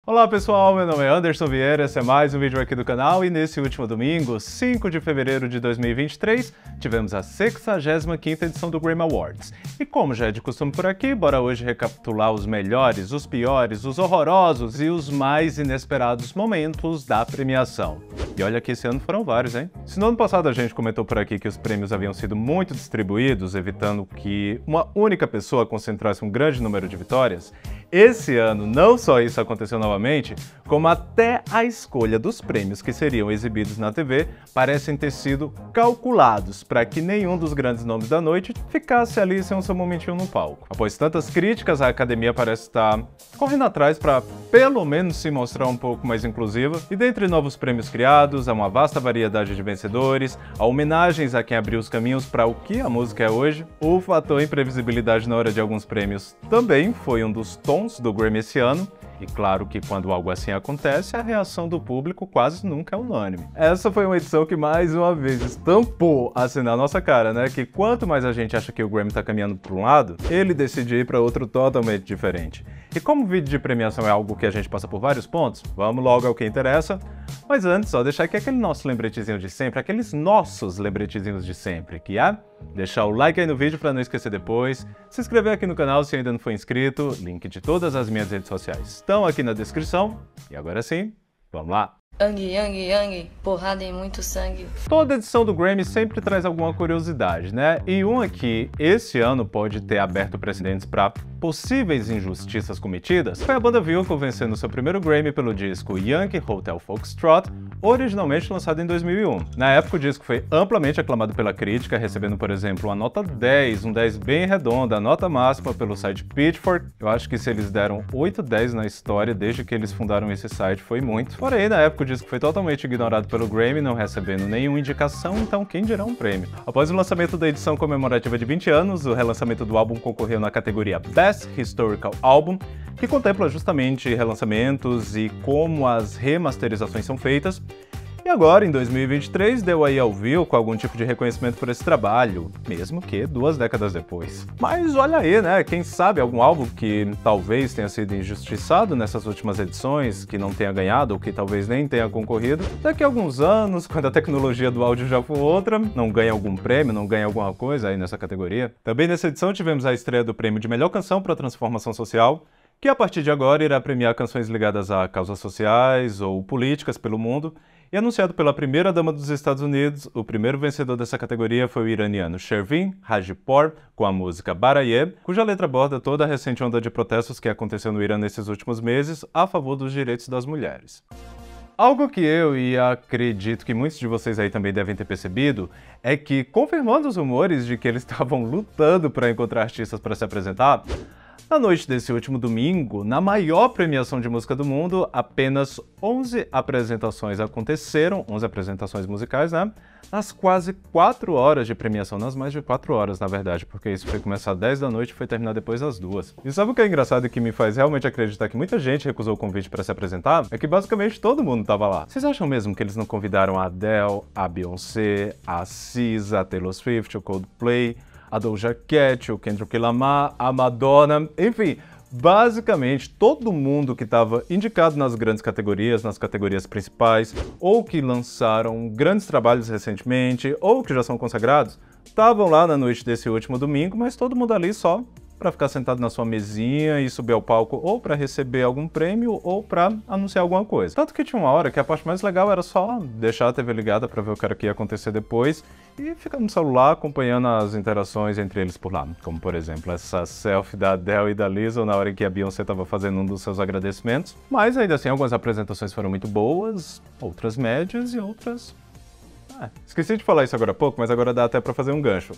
Olá pessoal, meu nome é Anderson Vieira, esse é mais um vídeo aqui do canal e nesse último domingo, 5 de fevereiro de 2023, tivemos a 65ª edição do Grammy Awards. E como já é de costume por aqui, bora hoje recapitular os melhores, os piores, os horrorosos e os mais inesperados momentos da premiação. E olha que esse ano foram vários, hein? Se no ano passado a gente comentou por aqui que os prêmios haviam sido muito distribuídos, evitando que uma única pessoa concentrasse um grande número de vitórias, esse ano não só isso aconteceu novamente, como até a escolha dos prêmios que seriam exibidos na TV parecem ter sido calculados para que nenhum dos grandes nomes da noite ficasse ali sem o seu momentinho no palco. Após tantas críticas, a academia parece estar correndo atrás para pelo menos se mostrar um pouco mais inclusiva, e dentre novos prêmios criados, há uma vasta variedade de vencedores, há homenagens a quem abriu os caminhos para o que a música é hoje. O fator imprevisibilidade na hora de alguns prêmios também foi um dos tons do Grammy esse ano, e claro que quando algo assim acontece, a reação do público quase nunca é unânime. Essa foi uma edição que mais uma vez estampou assim na nossa cara, né? Que quanto mais a gente acha que o Grammy tá caminhando para um lado, ele decide ir para outro totalmente diferente. E como o vídeo de premiação é algo que a gente passa por vários pontos, vamos logo ao que interessa. Mas antes, só deixar aqui aquele nosso lembretezinho de sempre, aqueles nossos lembretezinhos de sempre, que é deixar o like aí no vídeo para não esquecer depois, se inscrever aqui no canal se ainda não for inscrito, link de todas as minhas redes sociais estão aqui na descrição, e agora sim, vamos lá! Yang, yang, yang, porrada e muito sangue. Toda edição do Grammy sempre traz alguma curiosidade, né? E uma que esse ano pode ter aberto precedentes para possíveis injustiças cometidas foi a banda Wilco vencendo seu primeiro Grammy pelo disco Yankee Hotel Foxtrot, originalmente lançado em 2001. Na época o disco foi amplamente aclamado pela crítica, recebendo, por exemplo, uma nota 10, um 10 bem redonda, a nota máxima pelo site Pitchfork. Eu acho que se eles deram 8 10 na história desde que eles fundaram esse site foi muito. Porém, na época o disco foi totalmente ignorado pelo Grammy, não recebendo nenhuma indicação, então quem dirá um prêmio. Após o lançamento da edição comemorativa de 20 anos, o relançamento do álbum concorreu na categoria Best Historical Album, que contempla justamente relançamentos e como as remasterizações são feitas. E agora, em 2023, deu aí ao Wilco algum tipo de reconhecimento por esse trabalho, mesmo que 2 décadas depois. Mas olha aí, né? Quem sabe algum álbum que talvez tenha sido injustiçado nessas últimas edições, que não tenha ganhado ou que talvez nem tenha concorrido, daqui a alguns anos, quando a tecnologia do áudio já for outra, não ganha algum prêmio, não ganha alguma coisa aí nessa categoria. Também nessa edição tivemos a estreia do prêmio de melhor canção para a transformação social, que a partir de agora irá premiar canções ligadas a causas sociais ou políticas pelo mundo. E anunciado pela primeira-dama dos Estados Unidos, o primeiro vencedor dessa categoria foi o iraniano Shervin Hajipour, com a música Baraye, cuja letra aborda toda a recente onda de protestos que aconteceu no Irã nesses últimos meses a favor dos direitos das mulheres. Algo que eu e acredito que muitos de vocês aí também devem ter percebido é que, confirmando os rumores de que eles estavam lutando para encontrar artistas para se apresentar, na noite desse último domingo, na maior premiação de música do mundo, apenas 11 apresentações aconteceram, 11 apresentações musicais, né? Nas quase 4 horas de premiação, nas mais de 4 horas, na verdade, porque isso foi começar às 10 da noite e foi terminar depois às 2. E sabe o que é engraçado e que me faz realmente acreditar que muita gente recusou o convite para se apresentar? É que basicamente todo mundo tava lá. Vocês acham mesmo que eles não convidaram a Adele, a Beyoncé, a SZA, a Taylor Swift, o Coldplay, a Doja Cat, o Kendrick Lamar, a Madonna, enfim, basicamente todo mundo que estava indicado nas grandes categorias, nas categorias principais, ou que lançaram grandes trabalhos recentemente, ou que já são consagrados, estavam lá na noite desse último domingo, mas todo mundo ali só para ficar sentado na sua mesinha e subir ao palco ou para receber algum prêmio ou para anunciar alguma coisa. Tanto que tinha uma hora que a parte mais legal era só deixar a TV ligada para ver o que era que ia acontecer depois e ficar no celular acompanhando as interações entre eles por lá. Como, por exemplo, essa selfie da Adele e da Lizzo na hora em que a Beyoncé estava fazendo um dos seus agradecimentos. Mas ainda assim, algumas apresentações foram muito boas, outras médias e outras... esqueci de falar isso agora há pouco, mas agora dá até para fazer um gancho.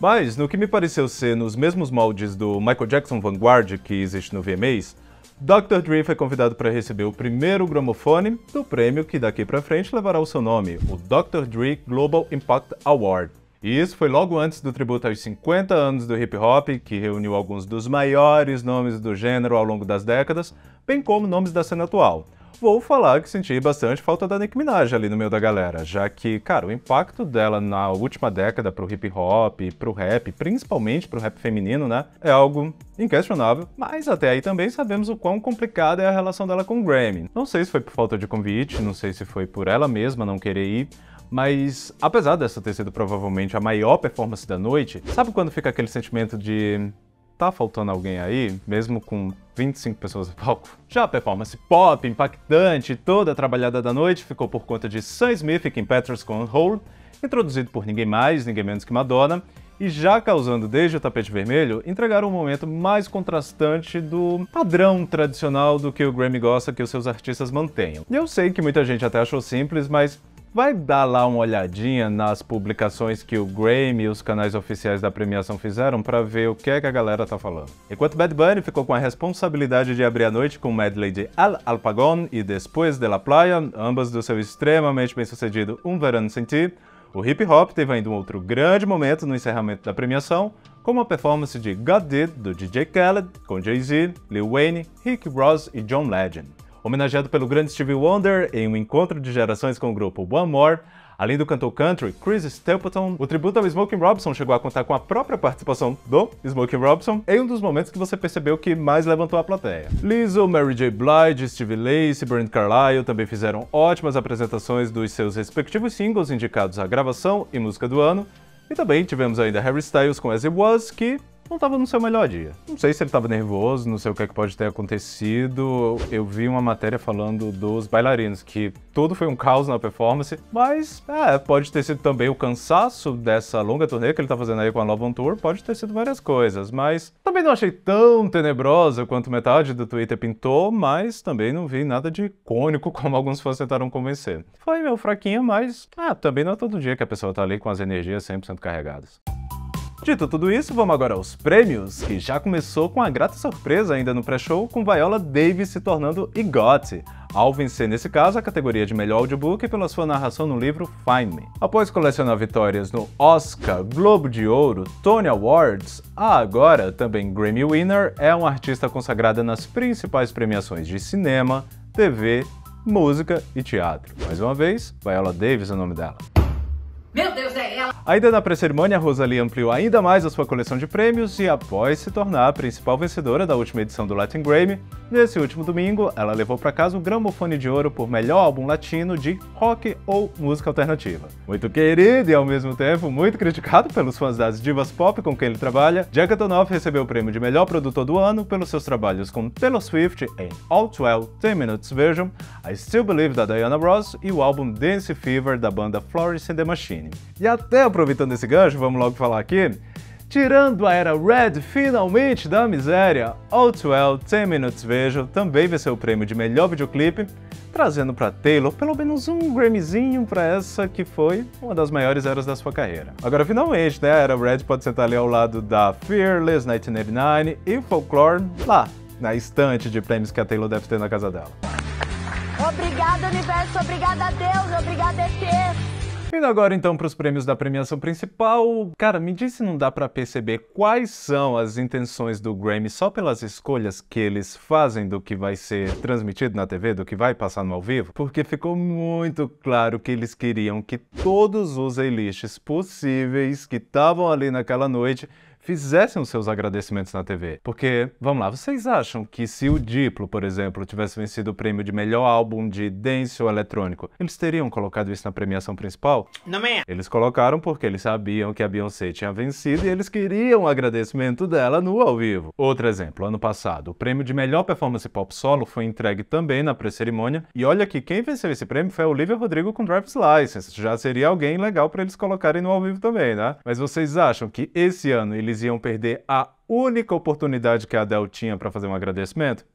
Mas, no que me pareceu ser nos mesmos moldes do Michael Jackson Vanguard que existe no VMAs, Dr. Dre foi convidado para receber o primeiro gramofone do prêmio que daqui para frente levará o seu nome, o Dr. Dre Global Impact Award. E isso foi logo antes do tributo aos 50 anos do hip hop, que reuniu alguns dos maiores nomes do gênero ao longo das décadas, bem como nomes da cena atual. vou falar que senti bastante falta da Nicki Minaj ali no meio da galera, já que, cara, o impacto dela na última década pro hip hop, pro rap, principalmente pro rap feminino, né, é algo inquestionável, mas até aí também sabemos o quão complicada é a relação dela com o Grammy. Não sei se foi por falta de convite, não sei se foi por ela mesma não querer ir, mas apesar dessa ter sido provavelmente a maior performance da noite, sabe quando fica aquele sentimento de tá faltando alguém aí, mesmo com 25 pessoas no palco? Já a performance pop, impactante, toda trabalhada da noite ficou por conta de Sam Smith e Kim Petras com Hole, introduzido por ninguém mais, ninguém menos que Madonna, e já causando desde o tapete vermelho, entregaram um momento mais contrastante do padrão tradicional do que o Grammy gosta que os seus artistas mantenham. E eu sei que muita gente até achou simples, mas vai dar lá uma olhadinha nas publicações que o Grammy e os canais oficiais da premiação fizeram para ver o que é que a galera tá falando. Enquanto Bad Bunny ficou com a responsabilidade de abrir a noite com o medley de Al Apagón e Después de la Playa, ambas do seu extremamente bem-sucedido Um Verano Sem Ti, o hip hop teve ainda um outro grande momento no encerramento da premiação, como a performance de God Did, do DJ Khaled, com Jay-Z, Lil Wayne, Rick Ross e John Legend. Homenageado pelo grande Stevie Wonder em um encontro de gerações com o grupo One More, além do cantor country Chris Stapleton, o tributo ao Smokey Robinson chegou a contar com a própria participação do Smokey Robinson em um dos momentos que você percebeu que mais levantou a plateia. Lizzo, Mary J. Blige, Stevie Lacey, Brent Carlile também fizeram ótimas apresentações dos seus respectivos singles indicados à gravação e música do ano, e também tivemos ainda Harry Styles com As It Was, que não estava no seu melhor dia. Não sei se ele estava nervoso, não sei o que é que pode ter acontecido. Eu vi uma matéria falando dos bailarinos, que tudo foi um caos na performance, mas pode ter sido também o cansaço dessa longa turnê que ele tá fazendo aí com a Love on Tour, pode ter sido várias coisas, mas também não achei tão tenebrosa quanto metade do Twitter pintou, mas também não vi nada de icônico como alguns fãs tentaram convencer. Foi meio fraquinha, mas também não é todo dia que a pessoa tá ali com as energias 100% carregadas. Dito tudo isso, vamos agora aos prêmios, que já começou com a grata surpresa ainda no pré-show, com Viola Davis se tornando EGOT, ao vencer nesse caso a categoria de melhor audiobook pela sua narração no livro Find Me. Após colecionar vitórias no Oscar, Globo de Ouro, Tony Awards, agora também Grammy Winner, é uma artista consagrada nas principais premiações de cinema, TV, música e teatro. Mais uma vez, Viola Davis é o nome dela. Meu Deus, é ela! Ainda na pré-cerimônia, a Rosalie ampliou ainda mais a sua coleção de prêmios e, após se tornar a principal vencedora da última edição do Latin Grammy, nesse último domingo, ela levou para casa o gramofone de ouro por melhor álbum latino de rock ou música alternativa. Muito querido e, ao mesmo tempo, muito criticado pelos fãs das divas pop com quem ele trabalha, Jack Antonoff recebeu o prêmio de melhor produtor do ano pelos seus trabalhos com Taylor Swift em All 12 10 Minutes Version, I Still Believe da Diana Ross e o álbum Dance Fever da banda Florence and the Machine. E até aproveitando esse gancho, vamos logo falar aqui, tirando a era Red finalmente da miséria, All 12 10 Minutes Version também venceu o prêmio de melhor videoclipe, trazendo para Taylor pelo menos um Grammyzinho para essa que foi uma das maiores eras da sua carreira. Agora finalmente, né, a era Red pode sentar ali ao lado da Fearless, 1989 e Folklore, lá na estante de prêmios que a Taylor deve ter na casa dela. Obrigada, universo, obrigada a Deus, obrigada ET. Indo agora então para os prêmios da premiação principal, cara, me diz se não dá para perceber quais são as intenções do Grammy só pelas escolhas que eles fazem do que vai ser transmitido na TV, do que vai passar no ao vivo, porque ficou muito claro que eles queriam que todos os A-lists possíveis que estavam ali naquela noite fizessem os seus agradecimentos na TV. Porque, vamos lá, vocês acham que se o Diplo, por exemplo, tivesse vencido o prêmio de melhor álbum de dance ou eletrônico, eles teriam colocado isso na premiação principal? Não é. Eles colocaram porque eles sabiam que a Beyoncé tinha vencido e eles queriam o agradecimento dela no ao vivo. Outro exemplo, ano passado, o prêmio de melhor performance pop solo foi entregue também na pré-cerimônia, e olha que quem venceu esse prêmio foi a Olivia Rodrigo com Driver's License. Já seria alguém legal para eles colocarem no ao vivo também, né? Mas vocês acham que esse ano eles iam perder a única oportunidade que a Adele tinha para fazer um agradecimento?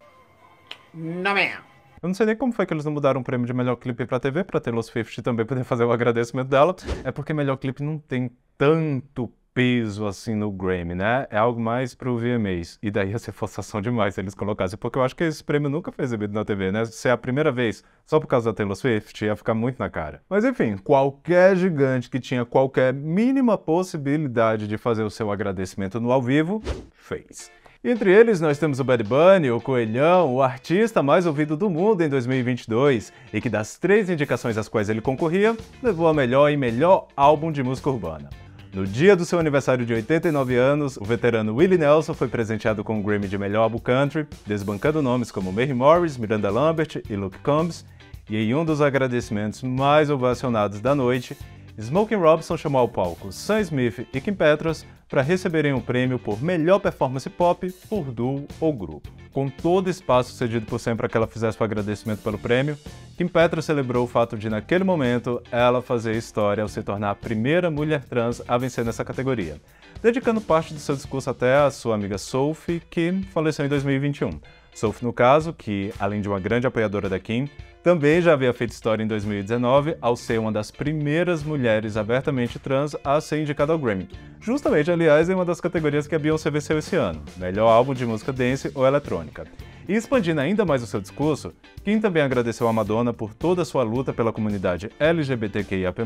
Não é. Eu não sei nem como foi que eles não mudaram o prêmio de melhor clipe pra TV, pra Taylor Swift também poder fazer o agradecimento dela. É porque melhor clipe não tem tanto peso assim no Grammy, né? É algo mais pro VMAs. E daí ia ser forçação demais se eles colocassem, porque eu acho que esse prêmio nunca foi exibido na TV, né? Se é a primeira vez, só por causa da Taylor Swift, ia ficar muito na cara. Mas enfim, qualquer gigante que tinha qualquer mínima possibilidade de fazer o seu agradecimento no ao vivo, fez. Entre eles nós temos o Bad Bunny, o Coelhão, o artista mais ouvido do mundo em 2022 e que das 3 indicações às quais ele concorria, levou a melhor e melhor álbum de música urbana. No dia do seu aniversário de 89 anos, o veterano Willie Nelson foi presenteado com o Grammy de melhor álbum country, desbancando nomes como Mary Morris, Miranda Lambert e Luke Combs, e em um dos agradecimentos mais ovacionados da noite, Smokey Robinson chamou ao palco Sam Smith e Kim Petras para receberem o prêmio por melhor performance pop por duo ou grupo. Com todo espaço cedido por Sam para que ela fizesse o agradecimento pelo prêmio, Kim Petras celebrou o fato de, naquele momento, ela fazer história ao se tornar a primeira mulher trans a vencer nessa categoria, dedicando parte do seu discurso até à sua amiga Sophie, que faleceu em 2021. Sophie, no caso, que, além de uma grande apoiadora da Kim, também já havia feito história em 2019 ao ser uma das primeiras mulheres abertamente trans a ser indicada ao Grammy. Justamente, aliás, em uma das categorias que a Beyoncé venceu esse ano, melhor álbum de música dance ou eletrônica. E expandindo ainda mais o seu discurso, Kim também agradeceu a Madonna por toda a sua luta pela comunidade LGBTQIAP+,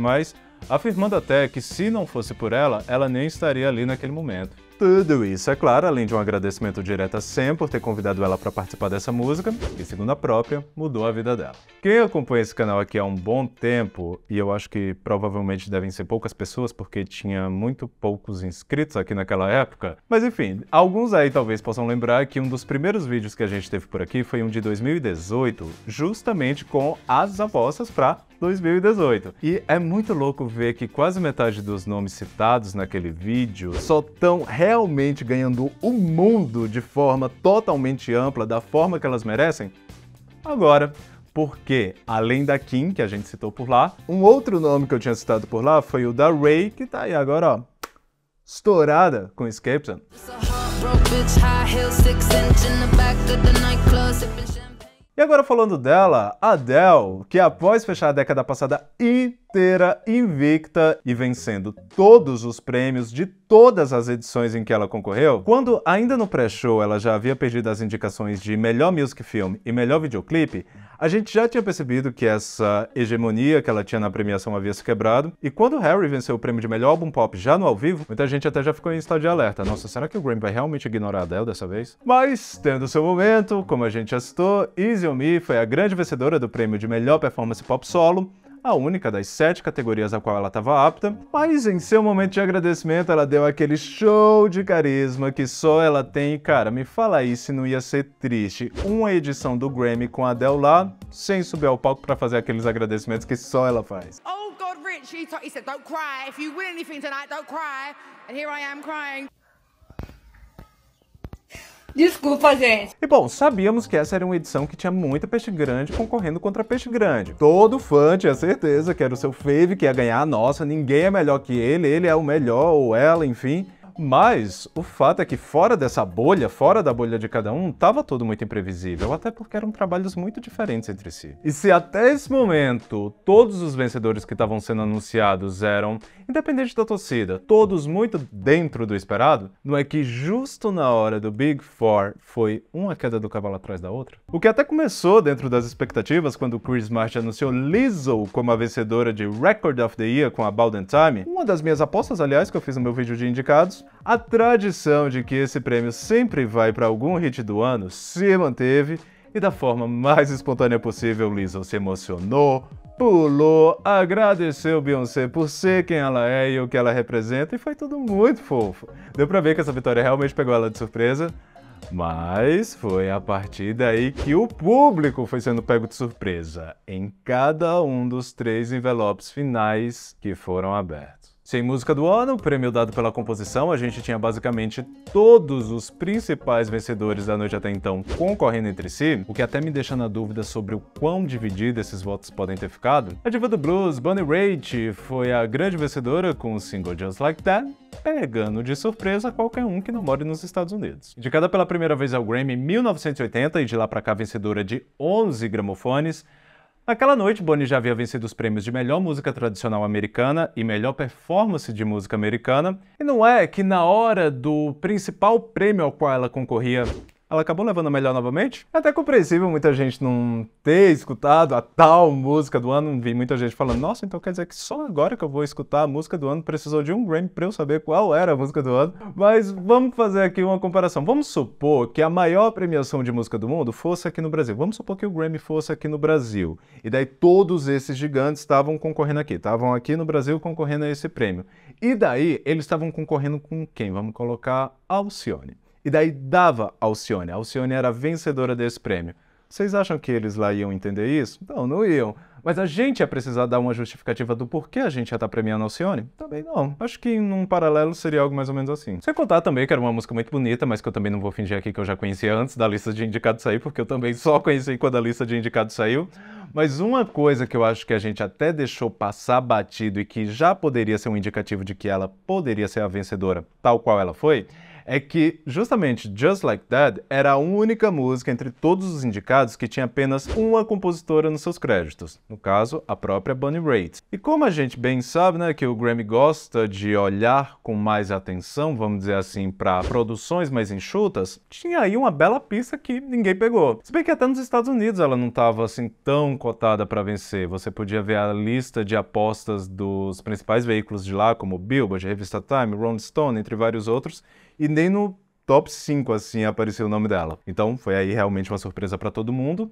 afirmando até que se não fosse por ela, ela nem estaria ali naquele momento. Tudo isso, é claro, além de um agradecimento direto a Sam por ter convidado ela para participar dessa música, que, segundo a própria, mudou a vida dela. Quem acompanha esse canal aqui há um bom tempo, e eu acho que provavelmente devem ser poucas pessoas, porque tinha muito poucos inscritos aqui naquela época, mas enfim, alguns aí talvez possam lembrar que um dos primeiros vídeos que a gente teve por aqui foi um de 2018, justamente com as apostas para 2018. E é muito louco ver que quase metade dos nomes citados naquele vídeo só estão realmente ganhando o mundo de forma totalmente ampla, da forma que elas merecem agora. Porque, além da Kim, que a gente citou por lá, um outro nome que eu tinha citado por lá foi o da Ray, que tá aí agora, ó, estourada com Escape Zone. E agora falando dela, Adele, que após fechar a década passada inteira invicta e vencendo todos os prêmios de todas as edições em que ela concorreu, quando ainda no pré-show ela já havia perdido as indicações de melhor music film e melhor videoclipe, a gente já tinha percebido que essa hegemonia que ela tinha na premiação havia se quebrado, e quando Harry venceu o prêmio de melhor álbum pop já no ao vivo, muita gente até já ficou em estado de alerta. Nossa, será que o Grammy vai realmente ignorar a Adele dessa vez? Mas, tendo seu momento, como a gente já citou, Easy on Me foi a grande vencedora do prêmio de melhor performance pop solo, a única das 7 categorias a qual ela estava apta, mas em seu momento de agradecimento ela deu aquele show de carisma que só ela tem. E cara, me fala aí se não ia ser triste uma edição do Grammy com a Adele lá, sem subir ao palco para fazer aqueles agradecimentos que só ela faz. Oh God, Rich, he said, don't cry. If you win anything tonight, don't cry. And here I am crying. Desculpa, gente. E bom, sabíamos que essa era uma edição que tinha muita peixe grande concorrendo contra peixe grande. Todo fã tinha certeza que era o seu fave que ia ganhar. Nossa, ninguém é melhor que ele é o melhor, ou ela, enfim. Mas o fato é que fora dessa bolha, fora da bolha de cada um, tava tudo muito imprevisível, até porque eram trabalhos muito diferentes entre si. E se até esse momento todos os vencedores que estavam sendo anunciados eram, independente da torcida, todos muito dentro do esperado, não é que justo na hora do Big Four foi uma queda do cavalo atrás da outra? O que até começou dentro das expectativas quando Chris Martin anunciou Lizzo como a vencedora de Record of the Year com About That Time, uma das minhas apostas, aliás, que eu fiz no meu vídeo de indicados. A tradição de que esse prêmio sempre vai para algum hit do ano se manteve, e da forma mais espontânea possível, Lizzo se emocionou, pulou, agradeceu Beyoncé por ser quem ela é e o que ela representa, e foi tudo muito fofo. Deu pra ver que essa vitória realmente pegou ela de surpresa, mas foi a partir daí que o público foi sendo pego de surpresa em cada um dos 3 envelopes finais que foram abertos. Sem música do ano, o prêmio dado pela composição, a gente tinha basicamente todos os principais vencedores da noite até então concorrendo entre si, o que até me deixa na dúvida sobre o quão dividido esses votos podem ter ficado. A diva do blues, Bonnie Raitt, foi a grande vencedora com o single Just Like That, pegando de surpresa qualquer um que não more nos Estados Unidos. Indicada pela primeira vez ao Grammy em 1980 e de lá pra cá vencedora de 11 gramofones, naquela noite, Bonnie já havia vencido os prêmios de melhor música tradicional americana e melhor performance de música americana. E não é que na hora do principal prêmio ao qual ela concorria ela acabou levando a melhor novamente. É até compreensível muita gente não ter escutado a tal música do ano. Vi muita gente falando, nossa, então quer dizer que só agora que eu vou escutar a música do ano precisou de um Grammy pra eu saber qual era a música do ano. Mas vamos fazer aqui uma comparação. Vamos supor que a maior premiação de música do mundo fosse aqui no Brasil. Vamos supor que o Grammy fosse aqui no Brasil. E daí todos esses gigantes estavam concorrendo aqui. Estavam aqui no Brasil concorrendo a esse prêmio. E daí eles estavam concorrendo com quem? Vamos colocar Alcione. E daí dava Alcione. A Alcione era a vencedora desse prêmio. Vocês acham que eles lá iam entender isso? Não, não iam. Mas a gente ia precisar dar uma justificativa do porquê a gente ia estar premiando Alcione? Também não. Acho que num paralelo seria algo mais ou menos assim. Sem contar também que era uma música muito bonita, mas que eu também não vou fingir aqui que eu já conhecia antes da lista de indicados sair, porque eu também só conheci quando a lista de indicados saiu. Mas uma coisa que eu acho que a gente até deixou passar batido e que já poderia ser um indicativo de que ela poderia ser a vencedora, tal qual ela foi, é que justamente Just Like That era a única música entre todos os indicados que tinha apenas uma compositora nos seus créditos, no caso, a própria Bonnie Raitt. E como a gente bem sabe, né, que o Grammy gosta de olhar com mais atenção, vamos dizer assim, para produções mais enxutas, tinha aí uma bela pista que ninguém pegou. Se bem que até nos Estados Unidos ela não estava assim tão cotada para vencer. Você podia ver a lista de apostas dos principais veículos de lá, como Billboard, Revista Time, Rolling Stone, entre vários outros, e nem no top 5 assim apareceu o nome dela. Então foi aí realmente uma surpresa para todo mundo.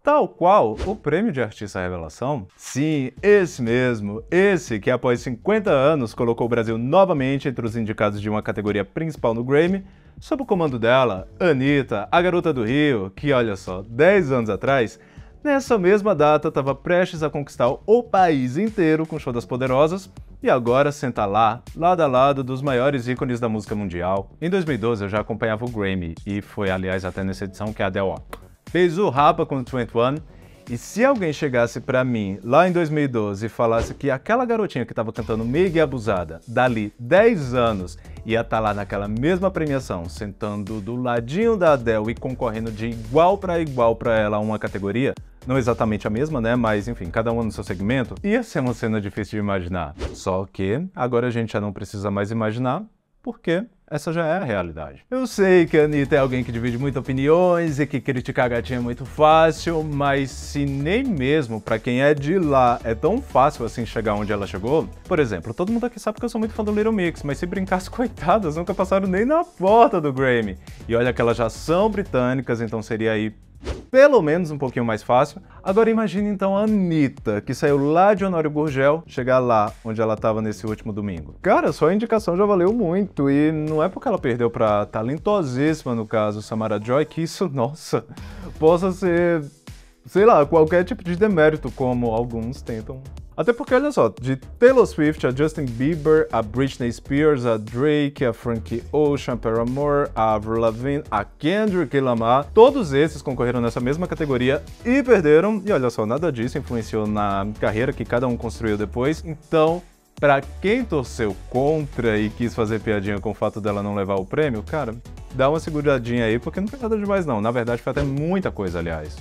Tal qual o prêmio de Artista Revelação. Sim, esse mesmo. Esse que após 50 anos colocou o Brasil novamente entre os indicados de uma categoria principal no Grammy, sob o comando dela, Anitta, a garota do Rio, que olha só, 10 anos atrás, nessa mesma data estava prestes a conquistar o país inteiro com o Show das Poderosas, e agora senta lá, lado a lado dos maiores ícones da música mundial. Em 2012 eu já acompanhava o Grammy, e foi aliás até nessa edição que a Adele fez o rapa com o 21, e se alguém chegasse pra mim lá em 2012 e falasse que aquela garotinha que tava cantando Meiga e Abusada, dali 10 anos, ia estar lá naquela mesma premiação, sentando do ladinho da Adele e concorrendo de igual pra ela a uma categoria, não exatamente a mesma, né? Mas enfim, cada um no seu segmento, ia ser uma cena difícil de imaginar. Só que agora a gente já não precisa mais imaginar, porque essa já é a realidade. Eu sei que a Anitta é alguém que divide muitas opiniões e que criticar a gatinha é muito fácil, mas se nem mesmo pra quem é de lá é tão fácil assim chegar onde ela chegou, por exemplo, todo mundo aqui sabe que eu sou muito fã do Little Mix, mas se brincar, as coitadas nunca passaram nem na porta do Grammy. E olha que elas já são britânicas, então seria aí pelo menos um pouquinho mais fácil. Agora imagine então a Anitta, que saiu lá de Honório Gurgel, chegar lá onde ela estava nesse último domingo. Cara, só a indicação já valeu muito, e não é porque ela perdeu pra talentosíssima, no caso, Samara Joy, que isso, nossa, possa ser, sei lá, qualquer tipo de demérito, como alguns tentam. Até porque, olha só, de Taylor Swift a Justin Bieber, a Britney Spears, a Drake, a Frank Ocean, a Paramore, a Avril Lavigne, a Kendrick Lamar, todos esses concorreram nessa mesma categoria e perderam. E olha só, nada disso influenciou na carreira que cada um construiu depois. Então, pra quem torceu contra e quis fazer piadinha com o fato dela não levar o prêmio, cara, dá uma seguradinha aí, porque não foi nada demais não. Na verdade, foi até muita coisa, aliás.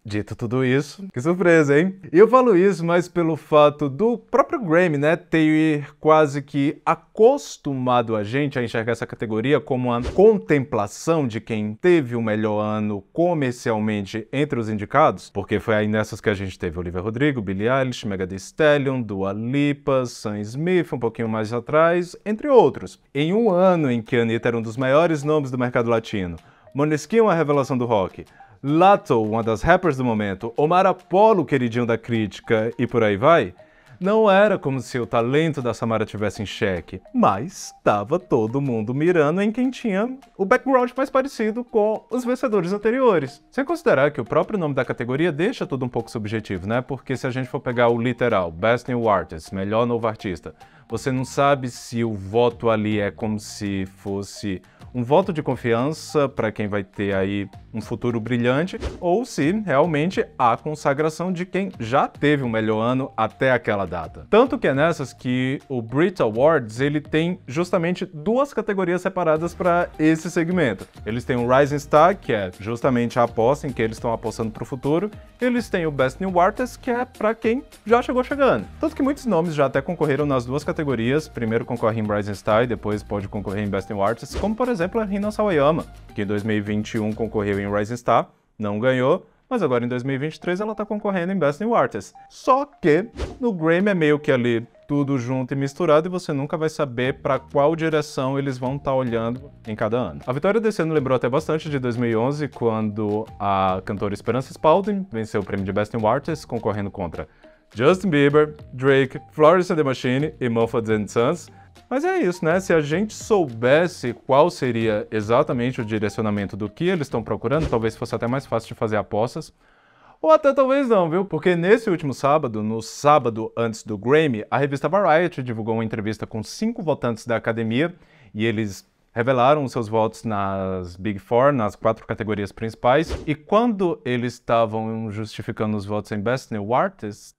Dito tudo isso, que surpresa, hein? E eu falo isso mais pelo fato do próprio Grammy, né, ter quase que acostumado a gente a enxergar essa categoria como uma contemplação de quem teve o melhor ano comercialmente entre os indicados, porque foi aí nessas que a gente teve Olivia Rodrigo, Billie Eilish, Megan Thee Stallion, Dua Lipa, Sam Smith, um pouquinho mais atrás, entre outros. Em um ano em que a Anitta era um dos maiores nomes do mercado latino, Måneskin, uma revelação do rock, Latto, uma das rappers do momento, Omar Apollo, queridinho da crítica, e por aí vai, não era como se o talento da Samara tivesse em xeque, mas estava todo mundo mirando em quem tinha o background mais parecido com os vencedores anteriores. Sem considerar que o próprio nome da categoria deixa tudo um pouco subjetivo, né? Porque se a gente for pegar o literal, Best New Artist, melhor novo artista, você não sabe se o voto ali é como se fosse um voto de confiança para quem vai ter aí um futuro brilhante, ou se realmente há consagração de quem já teve um melhor ano até aquela data. Tanto que é nessas que o Brit Awards ele tem justamente duas categorias separadas para esse segmento. Eles têm o Rising Star, que é justamente a aposta em que eles estão apostando para o futuro, e eles têm o Best New Artist, que é para quem já chegou chegando. Tanto que muitos nomes já até concorreram nas duas categorias categorias, primeiro concorre em Rising Star e depois pode concorrer em Best New Artist, como por exemplo a Rina Sawayama, que em 2021 concorreu em Rising Star, não ganhou, mas agora em 2023 ela tá concorrendo em Best New Artist. Só que no Grammy é meio que ali tudo junto e misturado e você nunca vai saber para qual direção eles vão estar olhando em cada ano. A vitória desse ano lembrou até bastante de 2011, quando a cantora Esperança Spalding venceu o prêmio de Best New Artist, concorrendo contra Justin Bieber, Drake, Florence and the Machine e Mumford & Sons. Mas é isso, né? Se a gente soubesse qual seria exatamente o direcionamento do que eles estão procurando, talvez fosse até mais fácil de fazer apostas. Ou até talvez não, viu? Porque nesse último sábado, no sábado antes do Grammy, a revista Variety divulgou uma entrevista com 5 votantes da academia e eles revelaram os seus votos nas Big Four, nas 4 categorias principais. E quando eles estavam justificando os votos em Best New Artist,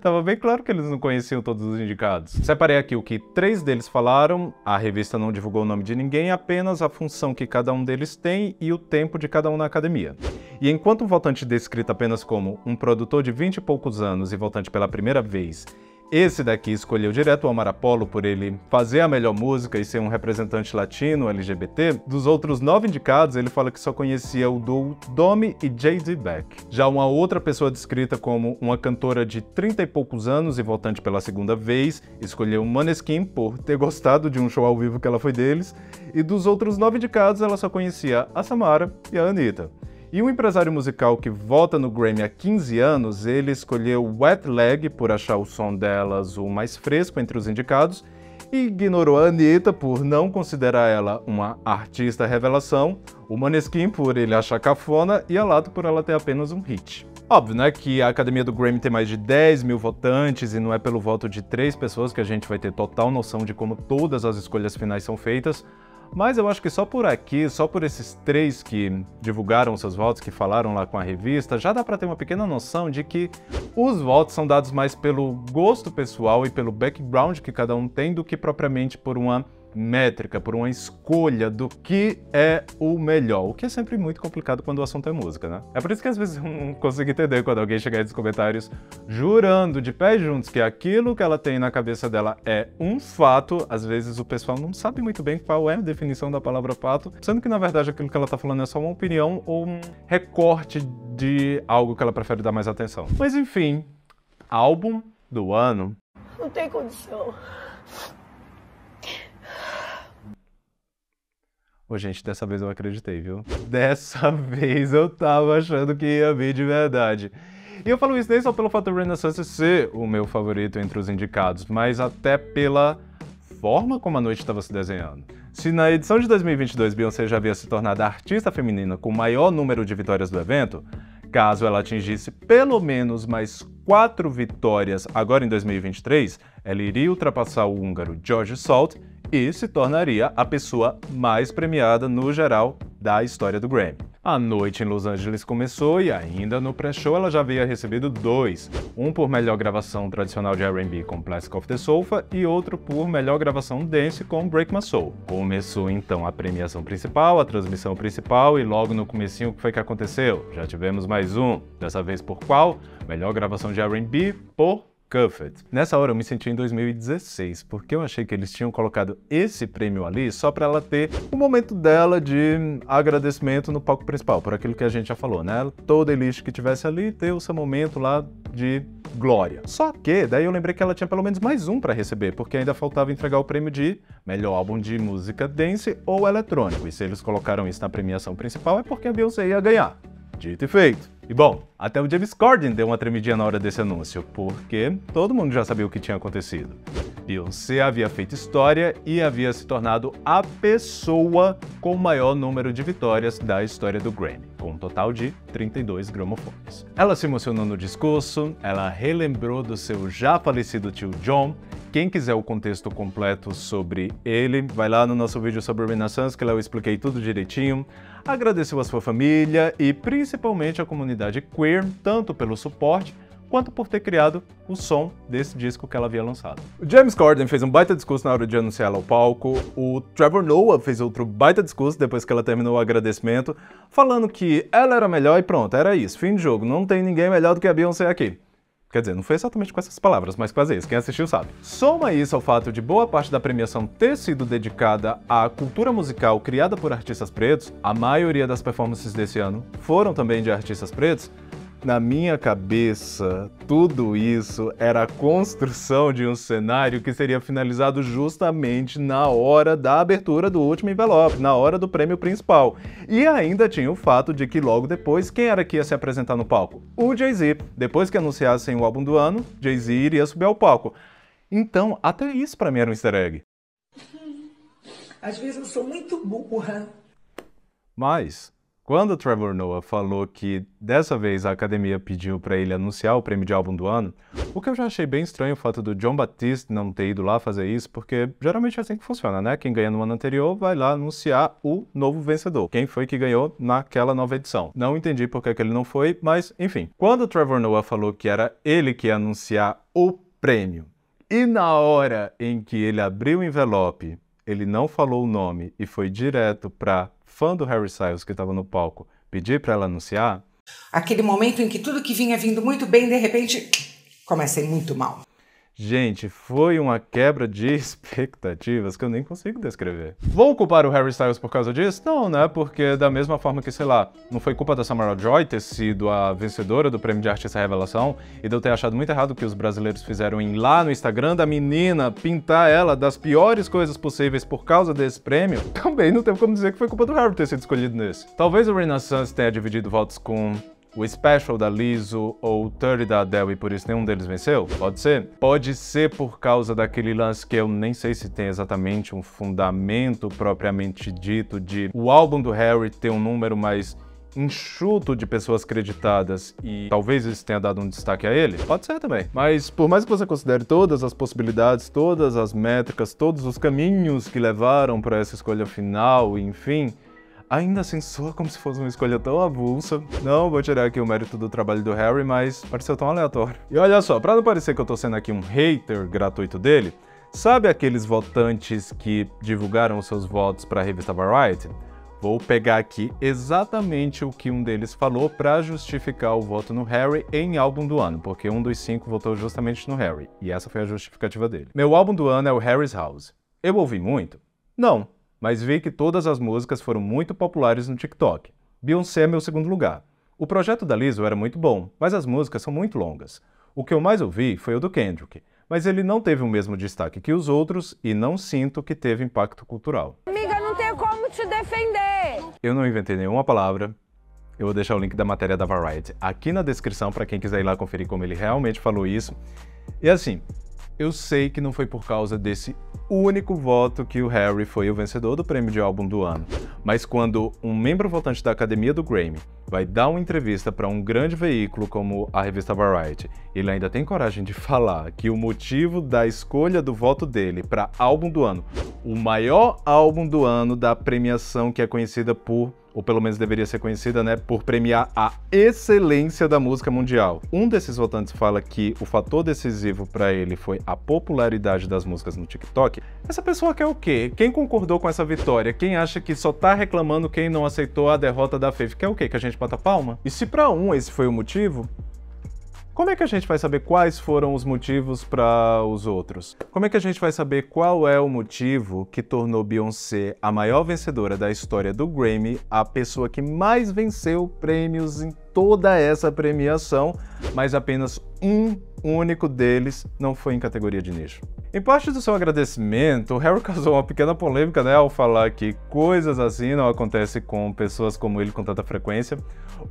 tava bem claro que eles não conheciam todos os indicados. Separei aqui o que 3 deles falaram, a revista não divulgou o nome de ninguém, apenas a função que cada um deles tem e o tempo de cada um na academia. E enquanto um votante descrito apenas como um produtor de 20 e poucos anos e votante pela primeira vez, esse daqui escolheu direto o Omar Apollo por ele fazer a melhor música e ser um representante latino, LGBT. Dos outros 9 indicados, ele fala que só conhecia o duo Domi e J.D. Beck. Já uma outra pessoa descrita como uma cantora de 30 e poucos anos e votante pela segunda vez, escolheu Måneskin por ter gostado de um show ao vivo que ela foi deles. E dos outros 9 indicados, ela só conhecia a Samara e a Anitta. E um empresário musical que vota no Grammy há 15 anos, ele escolheu Wet Leg por achar o som delas o mais fresco entre os indicados e ignorou a Anitta por não considerar ela uma artista revelação, o Måneskin por ele achar cafona e a Latto por ela ter apenas um hit. Óbvio, né, que a academia do Grammy tem mais de 10 mil votantes e não é pelo voto de 3 pessoas que a gente vai ter total noção de como todas as escolhas finais são feitas. Mas eu acho que só por aqui, só por esses 3 que divulgaram seus votos, que falaram lá com a revista, já dá para ter uma pequena noção de que os votos são dados mais pelo gosto pessoal e pelo background que cada um tem do que propriamente por uma métrica, por uma escolha do que é o melhor, o que é sempre muito complicado quando o assunto é música, né? É por isso que às vezes eu não consigo entender quando alguém chega aí nos comentários jurando de pés juntos que aquilo que ela tem na cabeça dela é um fato. Às vezes o pessoal não sabe muito bem qual é a definição da palavra fato, sendo que na verdade aquilo que ela tá falando é só uma opinião ou um recorte de algo que ela prefere dar mais atenção. Mas enfim, álbum do ano. Não tem condição. Ô, gente, dessa vez eu acreditei, viu? Dessa vez eu tava achando que ia vir de verdade. E eu falo isso nem só pelo fato do Renaissance ser o meu favorito entre os indicados, mas até pela forma como a noite estava se desenhando. Se na edição de 2022 Beyoncé já havia se tornado a artista feminina com o maior número de vitórias do evento, caso ela atingisse pelo menos mais 4 vitórias agora em 2023, ela iria ultrapassar o húngaro George Salt e se tornaria a pessoa mais premiada no geral da história do Grammy. A noite em Los Angeles começou e ainda no pré-show ela já havia recebido 2, um por melhor gravação tradicional de R&B com Plastic of the Sofa e outro por melhor gravação dance com Break My Soul. Começou então a premiação principal, a transmissão principal e logo no comecinho o que foi que aconteceu? Já tivemos mais um, dessa vez por qual? Melhor gravação de R&B por Cuffed. Nessa hora eu me senti em 2016, porque eu achei que eles tinham colocado esse prêmio ali só para ela ter o momento dela de agradecimento no palco principal, por aquilo que a gente já falou, né? Toda elite que tivesse ali ter o seu momento lá de glória. Só que daí eu lembrei que ela tinha pelo menos mais um para receber, porque ainda faltava entregar o prêmio de melhor álbum de música dance ou eletrônico. E se eles colocaram isso na premiação principal é porque a Beyoncé ia ganhar. Dito e feito. E bom, até o James Corden deu uma tremidinha na hora desse anúncio, porque todo mundo já sabia o que tinha acontecido. Beyoncé havia feito história e havia se tornado a pessoa com o maior número de vitórias da história do Grammy, com um total de 32 gramofones. Ela se emocionou no discurso, ela relembrou do seu já falecido tio John. Quem quiser o contexto completo sobre ele, vai lá no nosso vídeo sobre o Renaissance, que lá eu expliquei tudo direitinho. Agradeceu a sua família e principalmente a comunidade queer, tanto pelo suporte quanto por ter criado o som desse disco que ela havia lançado. O James Corden fez um baita discurso na hora de anunciar ela ao palco, o Trevor Noah fez outro baita discurso depois que ela terminou o agradecimento, falando que ela era melhor e pronto, era isso, fim de jogo, não tem ninguém melhor do que a Beyoncé aqui. Quer dizer, não foi exatamente com essas palavras, mas quase isso, quem assistiu sabe. Soma isso ao fato de boa parte da premiação ter sido dedicada à cultura musical criada por artistas pretos, a maioria das performances desse ano foram também de artistas pretos. Na minha cabeça, tudo isso era a construção de um cenário que seria finalizado justamente na hora da abertura do último envelope, na hora do prêmio principal. E ainda tinha o fato de que logo depois, quem era que ia se apresentar no palco? O Jay-Z. Depois que anunciassem o álbum do ano, Jay-Z iria subir ao palco. Então, até isso pra mim era um easter egg. Às vezes eu sou muito burra. Mas quando o Trevor Noah falou que dessa vez a academia pediu para ele anunciar o prêmio de álbum do ano, o que eu já achei bem estranho o fato do Jon Batiste não ter ido lá fazer isso, porque geralmente é assim que funciona, né? Quem ganha no ano anterior vai lá anunciar o novo vencedor. Quem foi que ganhou naquela nova edição. Não entendi por que ele não foi, mas enfim. Quando o Trevor Noah falou que era ele que ia anunciar o prêmio, e na hora em que ele abriu o envelope, ele não falou o nome e foi direto para fã do Harry Styles que estava no palco pedir para ela anunciar. Aquele momento em que tudo que vinha vindo muito bem, de repente, começa a ir muito mal. Gente, foi uma quebra de expectativas que eu nem consigo descrever. Vou culpar o Harry Styles por causa disso? Não, né? Porque da mesma forma que, sei lá, não foi culpa da Samara Joy ter sido a vencedora do Prêmio de Artista Revelação e de eu ter achado muito errado o que os brasileiros fizeram em ir lá no Instagram da menina pintar ela das piores coisas possíveis por causa desse prêmio, também não tem como dizer que foi culpa do Harry ter sido escolhido nesse. Talvez o Renaissance tenha dividido votos com o Special da Lizzo ou o 30 da Adele e por isso nenhum deles venceu? Pode ser? Pode ser por causa daquele lance que eu nem sei se tem exatamente um fundamento propriamente dito de o álbum do Harry ter um número mais enxuto de pessoas creditadas e talvez isso tenha dado um destaque a ele? Pode ser também. Mas por mais que você considere todas as possibilidades, todas as métricas, todos os caminhos que levaram para essa escolha final, enfim, ainda assim soa como se fosse uma escolha tão avulsa. Não vou tirar aqui o mérito do trabalho do Harry, mas pareceu tão aleatório. E olha só, pra não parecer que eu tô sendo aqui um hater gratuito dele, sabe aqueles votantes que divulgaram os seus votos pra revista Variety? Vou pegar aqui exatamente o que um deles falou pra justificar o voto no Harry em álbum do ano, porque um dos 5 votou justamente no Harry, e essa foi a justificativa dele. Meu álbum do ano é o Harry's House. Eu ouvi muito? Não. Mas vi que todas as músicas foram muito populares no TikTok. Beyoncé é meu segundo lugar. O projeto da Lizzo era muito bom, mas as músicas são muito longas. O que eu mais ouvi foi o do Kendrick, mas ele não teve o mesmo destaque que os outros e não sinto que teve impacto cultural. Amiga, não tenho como te defender. Eu não inventei nenhuma palavra. Eu vou deixar o link da matéria da Variety aqui na descrição para quem quiser ir lá conferir como ele realmente falou isso. E assim, eu sei que não foi por causa desse único voto que o Harry foi o vencedor do prêmio de álbum do ano, mas quando um membro votante da Academia do Grammy vai dar uma entrevista para um grande veículo como a revista Variety, ele ainda tem coragem de falar que o motivo da escolha do voto dele para álbum do ano, o maior álbum do ano da premiação que é conhecida por, ou pelo menos deveria ser conhecida, né, por premiar a excelência da música mundial. Um desses votantes fala que o fator decisivo para ele foi a popularidade das músicas no TikTok. Essa pessoa quer o quê? Quem concordou com essa vitória? Quem acha que só tá reclamando quem não aceitou a derrota da Faith? Quer o quê? Que a gente bata palma? E se para um esse foi o motivo, como é que a gente vai saber quais foram os motivos para os outros? Como é que a gente vai saber qual é o motivo que tornou Beyoncé a maior vencedora da história do Grammy, a pessoa que mais venceu prêmios em toda essa premiação, mas apenas um único deles não foi em categoria de nicho? Em parte do seu agradecimento, o Harry causou uma pequena polêmica, né, ao falar que coisas assim não acontecem com pessoas como ele com tanta frequência,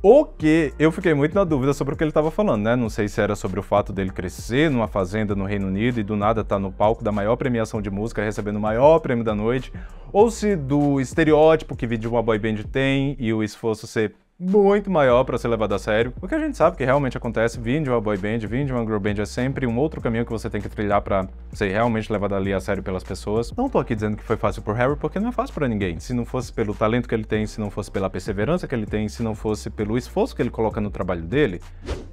o que eu fiquei muito na dúvida sobre o que ele estava falando, né? Não sei se era sobre o fato dele crescer numa fazenda no Reino Unido e do nada estar no palco da maior premiação de música recebendo o maior prêmio da noite, ou se do estereótipo que vídeo uma boy band tem e o esforço ser muito maior para ser levado a sério. Porque a gente sabe que realmente acontece, vir de uma boy band, vir de uma girl band é sempre um outro caminho que você tem que trilhar para ser realmente levado ali a sério pelas pessoas. Não tô aqui dizendo que foi fácil pro Harry, porque não é fácil para ninguém. Se não fosse pelo talento que ele tem, se não fosse pela perseverança que ele tem, se não fosse pelo esforço que ele coloca no trabalho dele,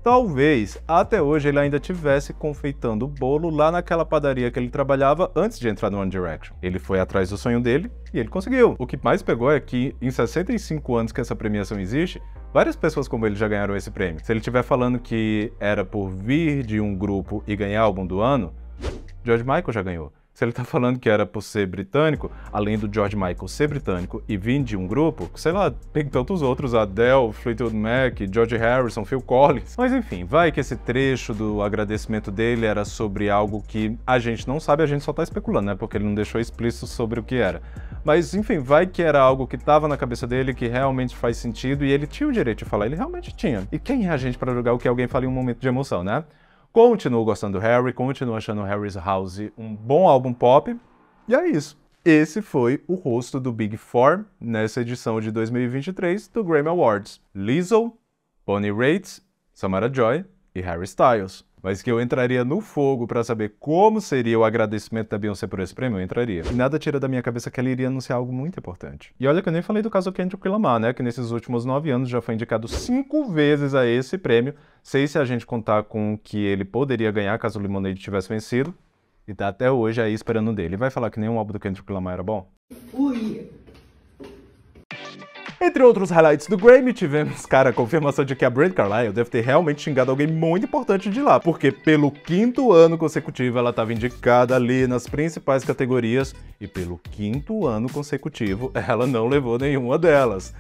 talvez até hoje ele ainda tivesse confeitando o bolo lá naquela padaria que ele trabalhava antes de entrar no One Direction. Ele foi atrás do sonho dele e ele conseguiu. O que mais pegou é que em 65 anos que essa premiação existe, Várias pessoas como ele já ganharam esse prêmio. Se ele estiver falando que era por vir de um grupo e ganhar álbum do ano, George Michael já ganhou. Se ele tá falando que era por ser britânico, além do George Michael ser britânico e vir de um grupo, sei lá, tem tantos outros, Adele, Fleetwood Mac, George Harrison, Phil Collins. Mas enfim, vai que esse trecho do agradecimento dele era sobre algo que a gente não sabe, a gente só tá especulando, né? Porque ele não deixou explícito sobre o que era. Mas enfim, vai que era algo que tava na cabeça dele, que realmente faz sentido e ele tinha o direito de falar, ele realmente tinha. E quem é a gente para julgar o que alguém fala em um momento de emoção, né? Continuo gostando do Harry, continuo achando Harry's House um bom álbum pop, e é isso. Esse foi o rosto do Big Four nessa edição de 2023 do Grammy Awards. Lizzo, Bonnie Raitt, Samara Joy e Harry Styles. Mas que eu entraria no fogo pra saber como seria o agradecimento da Beyoncé por esse prêmio, eu entraria. E nada tira da minha cabeça que ela iria anunciar algo muito importante. E olha que eu nem falei do caso Kendrick Lamar, né? Que nesses últimos 9 anos já foi indicado 5 vezes a esse prêmio. Sei se a gente contar com que ele poderia ganhar caso o Lemonade tivesse vencido. E tá até hoje aí esperando dele. Vai falar que nenhum álbum do Kendrick Lamar era bom? Ui. Entre outros highlights do Grammy, tivemos, cara, a confirmação de que a Brandi Carlile deve ter realmente xingado alguém muito importante de lá, porque pelo 5º ano consecutivo ela estava indicada ali nas principais categorias, e pelo 5º ano consecutivo ela não levou nenhuma delas.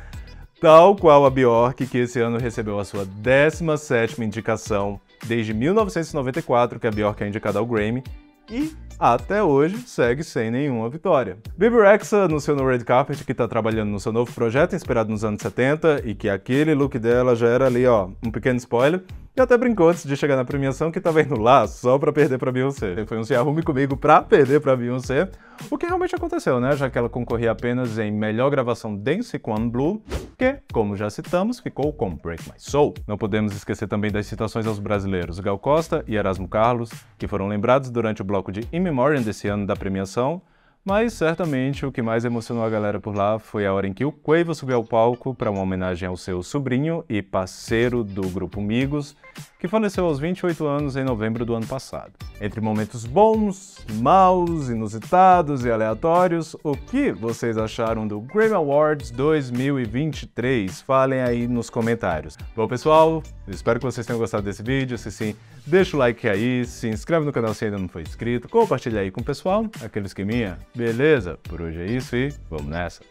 Tal qual a Bjork, que esse ano recebeu a sua 17ª indicação desde 1994, que a Bjork é indicada ao Grammy, e até hoje segue sem nenhuma vitória. Bebe Rexha anunciou no Red Carpet que tá trabalhando no seu novo projeto, inspirado nos anos 70, e que aquele look dela já era ali, ó, um pequeno spoiler, e até brincou antes de chegar na premiação que tava indo lá só pra perder pra Beyoncé. Foi um se arrume comigo pra perder pra Beyoncé, o que realmente aconteceu, né, já que ela concorria apenas em melhor gravação Dance com One Blue, que, como já citamos, ficou com Break My Soul. Não podemos esquecer também das citações aos brasileiros Gal Costa e Erasmo Carlos, que foram lembrados durante o bloco de In Memoriam desse ano da premiação, mas certamente o que mais emocionou a galera por lá foi a hora em que o Quavo subiu ao palco para uma homenagem ao seu sobrinho e parceiro do grupo Migos, que faleceu aos 28 anos em novembro do ano passado. Entre momentos bons, maus, inusitados e aleatórios, o que vocês acharam do Grammy Awards 2023? Falem aí nos comentários. Bom, pessoal, espero que vocês tenham gostado desse vídeo. Se sim, deixa o like aí, se inscreve no canal se ainda não for inscrito, compartilha aí com o pessoal, aquele esqueminha. Beleza? Por hoje é isso e vamos nessa!